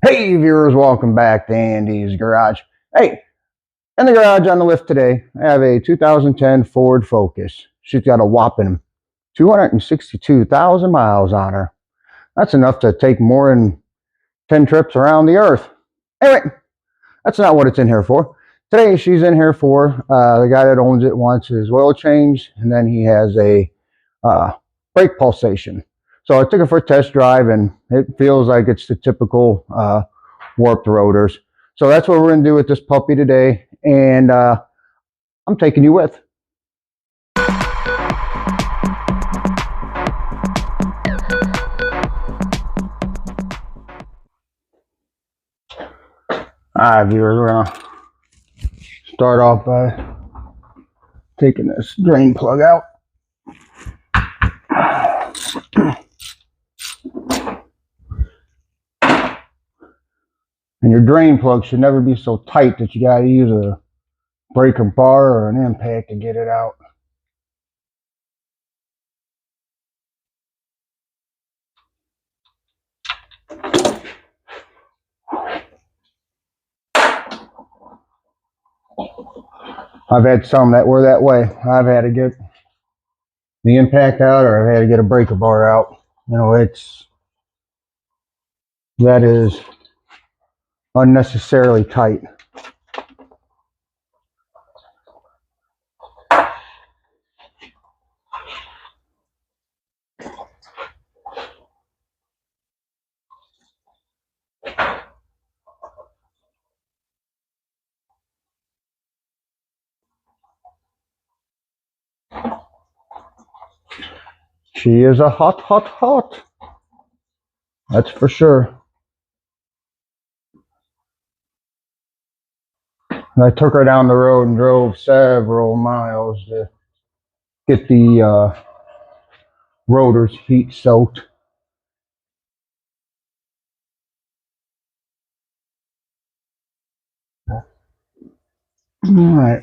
Hey viewers, welcome back to Andy's Garage. Hey, in the garage on the lift today, I have a 2010 Ford Focus. She's got a whopping 262,000 miles on her. That's enough to take more than 10 trips around the earth. Anyway, that's not what it's in here for. Today she's in here for, the guy that owns it wants his oil change, and then he has a brake pulsation. So I took it for a test drive, and it feels like it's the typical warped rotors. So that's what we're going to do with this puppy today, and I'm taking you with. Alright viewers, we're going to start off by taking this drain plug out. And your drain plug should never be so tight that you got to use a breaker bar or an impact to get it out. I've had some that were that way. I've had to get the impact out, or I've had to get a breaker bar out. You know, that is unnecessarily tight. She is a hot. That's for sure. And I took her down the road and drove several miles to get the rotors heat soaked. All right.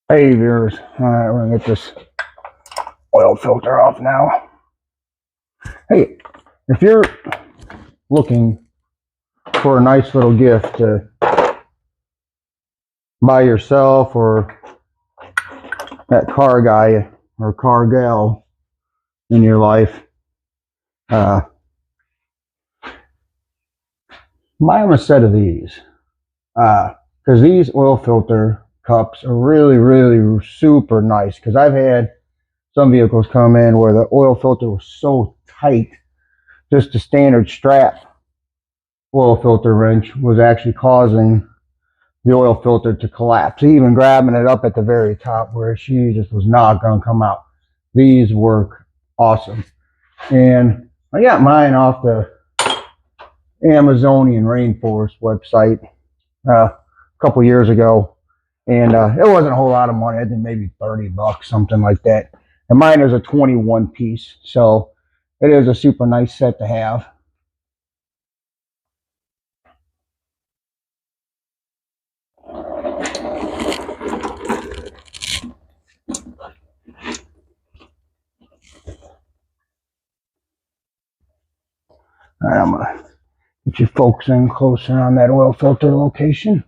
Hey viewers, all right, we're gonna get this oil filter off now. Hey, if you're looking for a nice little gift to buy yourself or that car guy or car gal in your life, buy them a set of these, because these oil filter cups are really super nice. Because I've had some vehicles come in where the oil filter was so tight, just the standard strap oil filter wrench was actually causing the oil filter to collapse, even grabbing it up at the very top where she just was not going to come out. These work awesome. And I got mine off the Amazonian rainforest website a couple years ago, and it wasn't a whole lot of money. I think maybe 30 bucks, something like that. And mine is a 21 piece, so it is a super nice set to have. All right, I'm gonna get you focusing closer on that oil filter location.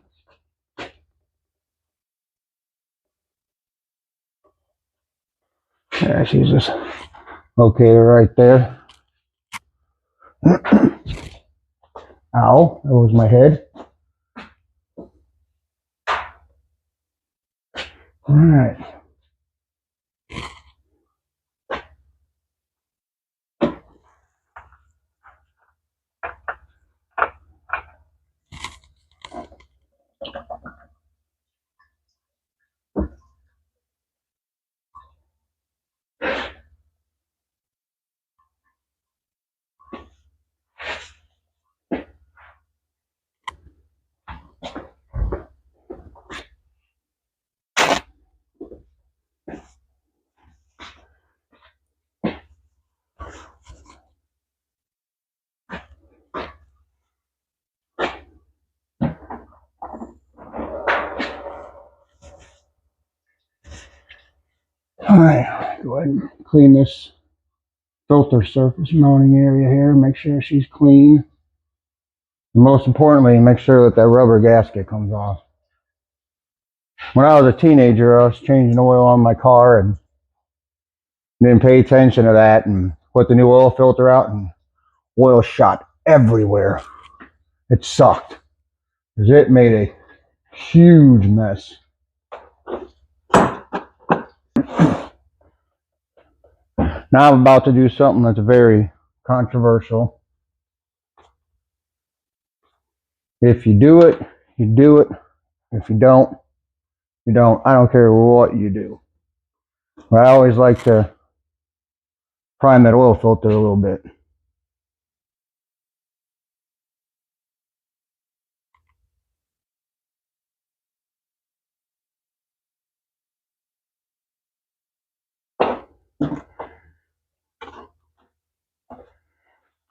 Yeah, she's just located right there. Ow, that was my head. All right. Alright, go ahead and clean this filter surface mounting area here. Make sure she's clean. And most importantly, make sure that that rubber gasket comes off. When I was a teenager, I was changing oil on my car and didn't pay attention to that and put the new oil filter out, and oil shot everywhere. It sucked because it made a huge mess. Now I'm about to do something that's very controversial. If you do it, you do it. If you don't, you don't. I don't care what you do. But I always like to prime that oil filter a little bit.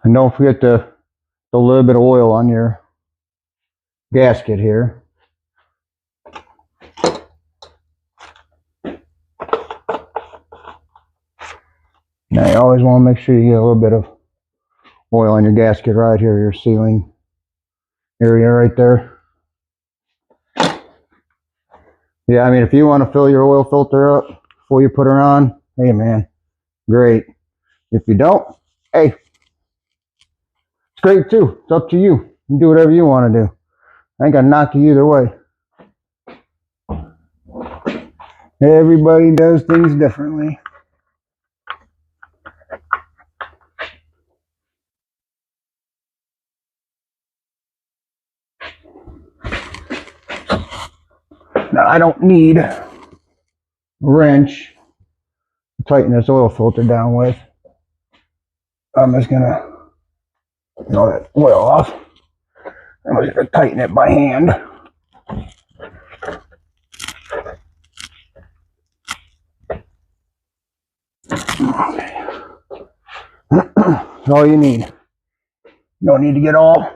And don't forget the little bit of oil on your gasket here. Now you always want to make sure you get a little bit of oil on your gasket right here, your sealing area right there. Yeah, I mean, if you want to fill your oil filter up before you put her on, hey man, great. If you don't, hey, it's great too. It's up to you. You can do whatever you want to do. I ain't gonna knock you either way. Everybody does things differently. Now I don't need a wrench to tighten this oil filter down with. I'm just gonna throw that oil off. I'm just gonna tighten it by hand. Okay. That's all you need. You don't need to get all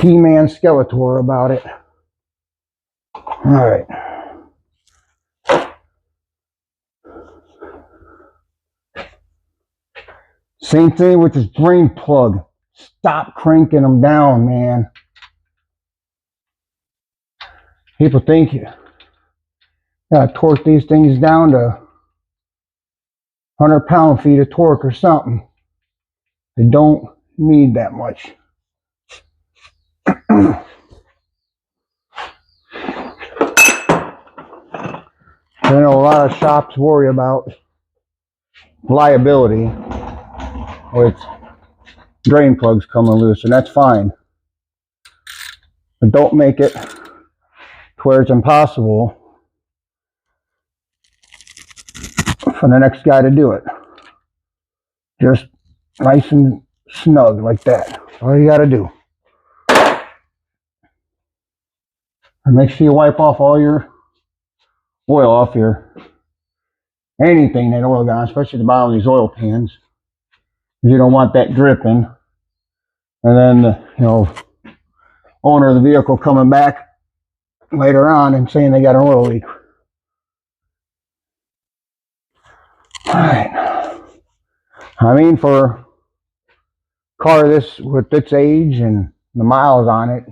He-Man Skeletor about it. Alright. Same thing with this drain plug. Stop cranking them down, man. People think you gotta torque these things down to 100 pound-feet of torque or something. They don't need that much. I know a lot of shops worry about liability with drain plugs coming loose, and that's fine. But don't make it to where it's impossible for the next guy to do it. Just nice and snug like that. All you gotta do. And make sure you wipe off all your oil off your anything that oil got, especially the bottom of these oil pans. You don't want that dripping. And then the owner of the vehicle coming back later on and saying they got an oil leak. Alright. I mean, for a car this with its age and the miles on it,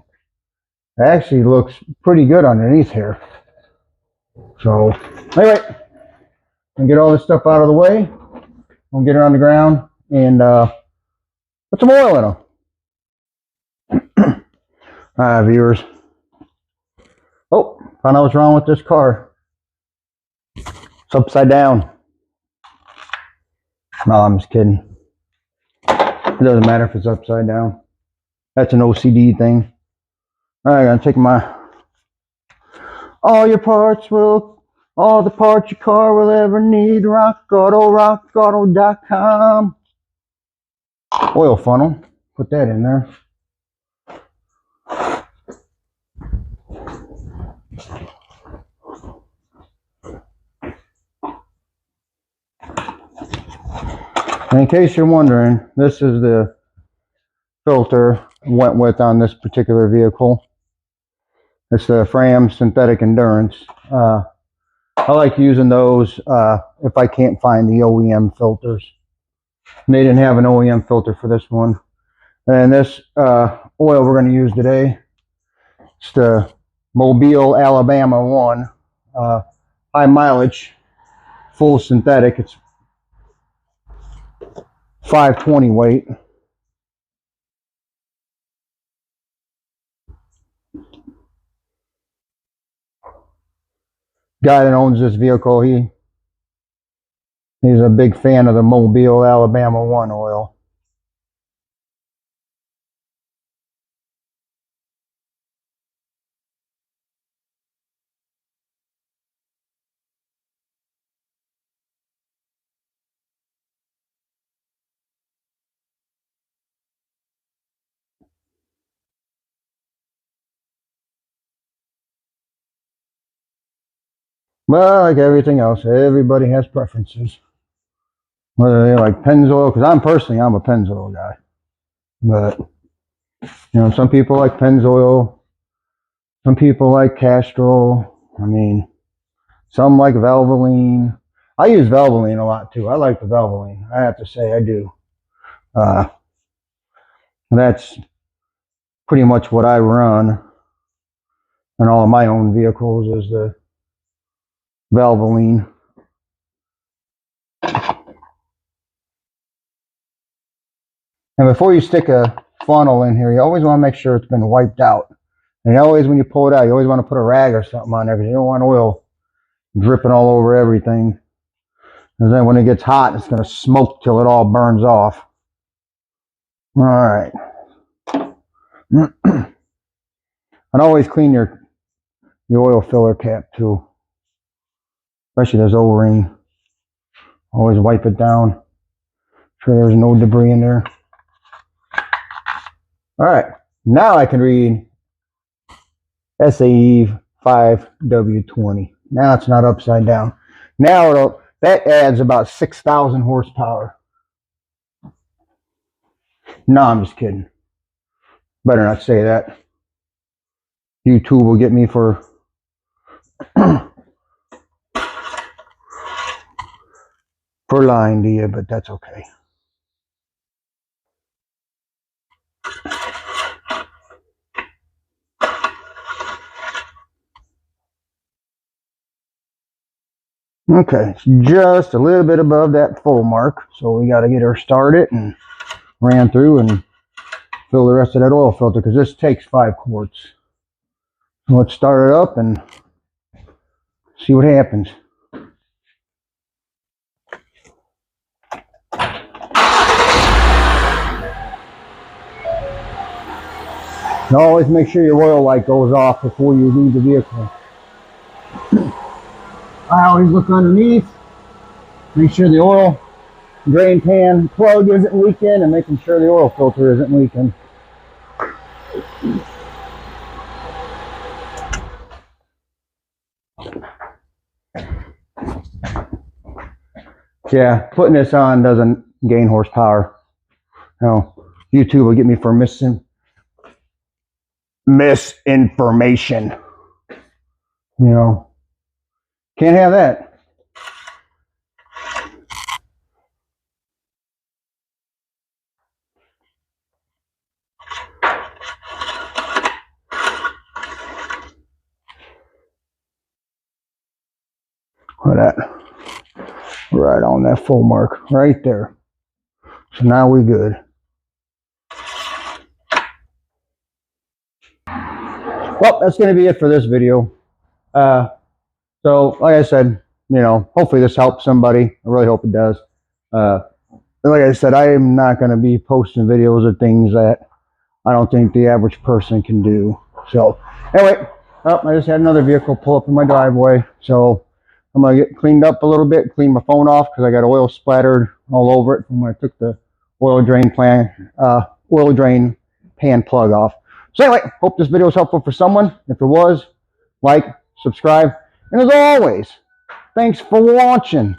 it actually looks pretty good underneath here. So anyway, and get all this stuff out of the way. We'll get her on the ground and put some oil in them. Viewers. Oh, found out what's wrong with this car. It's upside down. No, I'm just kidding. It doesn't matter if it's upside down. That's an OCD thing. Alright, I'm gonna take my all the parts your car will ever need. rockauto.com. Oil funnel. Put that in there. And in case you're wondering, this is the filter I went with on this particular vehicle. It's the Fram Synthetic Endurance. I like using those if I can't find the OEM filters. And they didn't have an OEM filter for this one. And this oil we're going to use today, it's the Mobile, Alabama one. High mileage, full synthetic. It's 520 weight. Guy that owns this vehicle, he's a big fan of the Mobile, Alabama one oil. Well, like everything else, everybody has preferences. Whether they like Pennzoil, because I'm a Pennzoil guy. But, you know, some people like Pennzoil, some people like Castrol. I mean, some like Valvoline. I use Valvoline a lot too. I like the Valvoline. I have to say I do. That's pretty much what I run in all of my own vehicles is the Valvoline. And before you stick a funnel in here, you always want to make sure it's been wiped out. And you always, when you pull it out, you always want to put a rag or something on there because you don't want oil dripping all over everything. And then when it gets hot, it's going to smoke till it all burns off. All right. And always clean your oil filler cap too. Especially this O-ring. Always wipe it down. Make sure there's no debris in there. All right. Now I can read SAE 5W20. Now it's not upside down. Now that adds about 6,000 horsepower. No, I'm just kidding. Better not say that. YouTube will get me for for lying to you, but that's okay. Okay, it's just a little bit above that full mark, so we got to get her started and ran through and fill the rest of that oil filter because this takes 5 quarts. So let's start it up and see what happens. And always make sure your oil light goes off before you leave the vehicle. I always look underneath, make sure the oil drain pan plug isn't leaking and making sure the oil filter isn't leaking. Yeah, putting this on doesn't gain horsepower. No, YouTube will get me for misinformation. You know, can't have that. Look at that. Right on that full mark, right there. So now we're good. Well, that's going to be it for this video. So, like I said, you know, hopefully this helps somebody. I really hope it does. Like I said, I am not going to be posting videos of things that I don't think the average person can do. So, anyway, I just had another vehicle pull up in my driveway. So, I'm going to get cleaned up a little bit, clean my phone off because I got oil splattered all over it from when I took the oil drain pan plug off. So anyway, hope this video was helpful for someone. If it was, like, subscribe, and as always, thanks for watching.